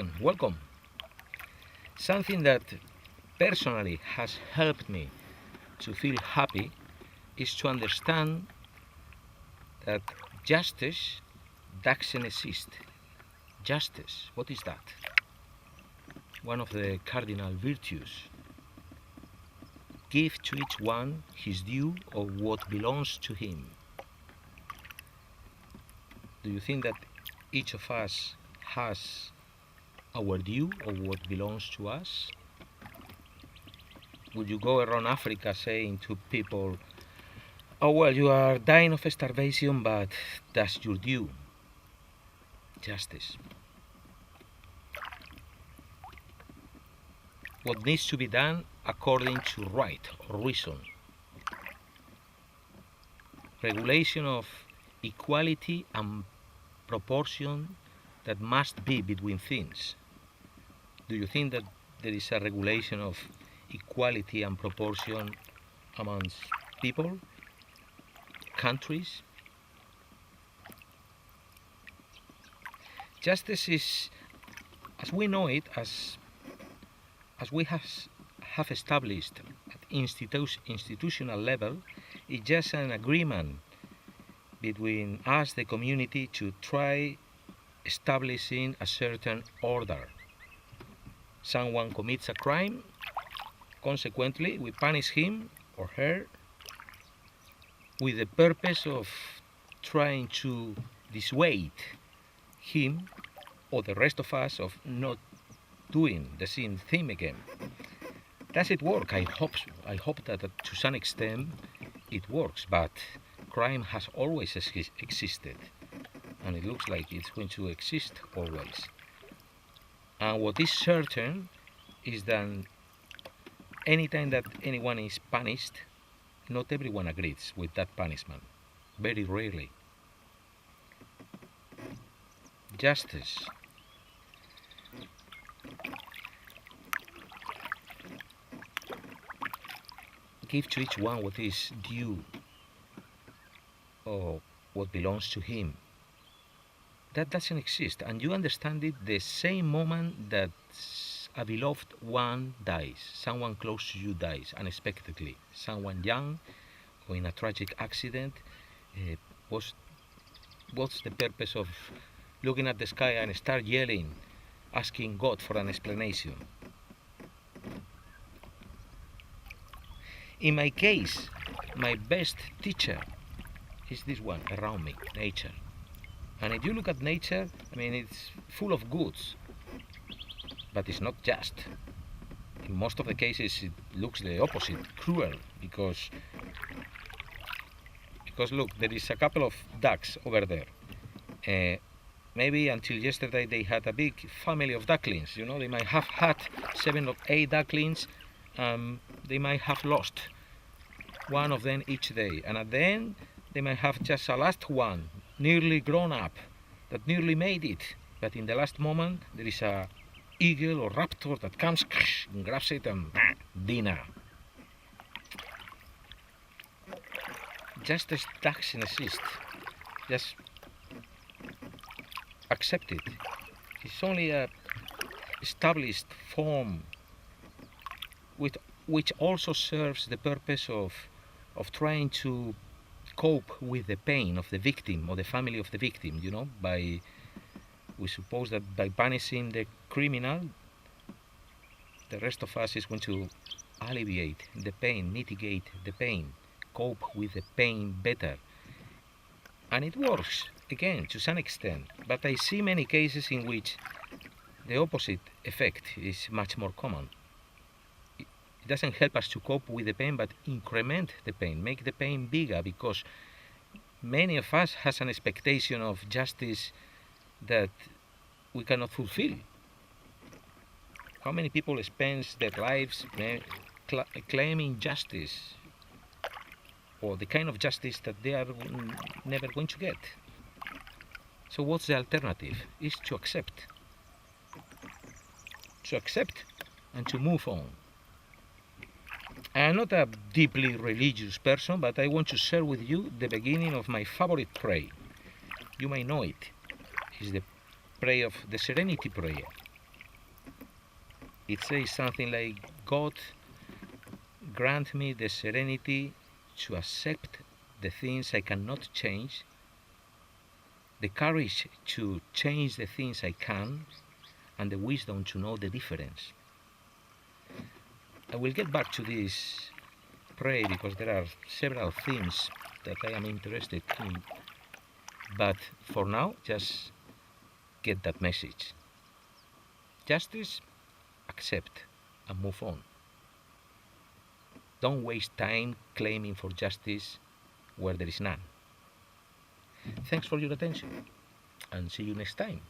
everyone, welcome. Something that personally has helped me to feel happy is to understand that justice doesn't exist. Justice, what is that? One of the cardinal virtues. Give to each one his due of what belongs to him. Do you think that each of us has our due of what belongs to us? Would you go around Africa saying to people, oh well, you are dying of starvation, but that's your due? Justice. What needs to be done according to right or reason. Regulation of equality and proportion that must be between things. Do you think that there is a regulation of equality and proportion amongst people, countries? Justice is, as we know it, as we have established at institutional level, it's just an agreement between us, the community, to try establishing a certain order. Someone commits a crime, consequently we punish him or her with the purpose of trying to dissuade him or the rest of us of not doing the same thing again. Does it work? I hope so. I hope that to some extent it works, but crime has always existed, and it looks like it's going to exist always. And what is certain is that anytime that anyone is punished, not everyone agrees with that punishment. Very rarely. Justice. Give to each one what is due or what belongs to him. That doesn't exist, and you understand it the same moment that a beloved one dies, someone close to you dies unexpectedly, someone young or in a tragic accident. What's the purpose of looking at the sky and start yelling, asking God for an explanation? In my case, my best teacher is this one around me, nature. And if you look at nature, I mean, it's full of goods, but it's not just. In most of the cases, it looks the opposite, cruel, because look, there is a couple of ducks over there. Maybe until yesterday they had a big family of ducklings. You know, they might have had 7 or 8 ducklings. They might have lost one of them each day, and at the end they might have just a last one, nearly grown up, that nearly made it, but in the last moment there is a eagle or raptor that comes and grabs it and dinner. Justice doesn't exist. Just accept it. It's only a established form which also serves the purpose of trying to cope with the pain of the victim or the family of the victim, you know, we suppose that by punishing the criminal, the rest of us is going to alleviate the pain, mitigate the pain, cope with the pain better. And it works, again, to some extent, but I see many cases in which the opposite effect is much more common. It doesn't help us to cope with the pain, but increment the pain, make the pain bigger, because many of us has an expectation of justice that we cannot fulfill. How many people spend their lives claiming justice, or the kind of justice that they are never going to get? So what's the alternative? Is to accept. To accept and to move on. I'm not a deeply religious person, but I want to share with you the beginning of my favorite prayer. You may know it. It's the prayer of the Serenity Prayer. It says something like, God grant me the serenity to accept the things I cannot change, the courage to change the things I can, and the wisdom to know the difference. I will get back to this prayer because there are several themes that I am interested in. But for now, just get that message. Justice, accept, and move on. Don't waste time claiming for justice where there is none. Thanks for your attention, and see you next time.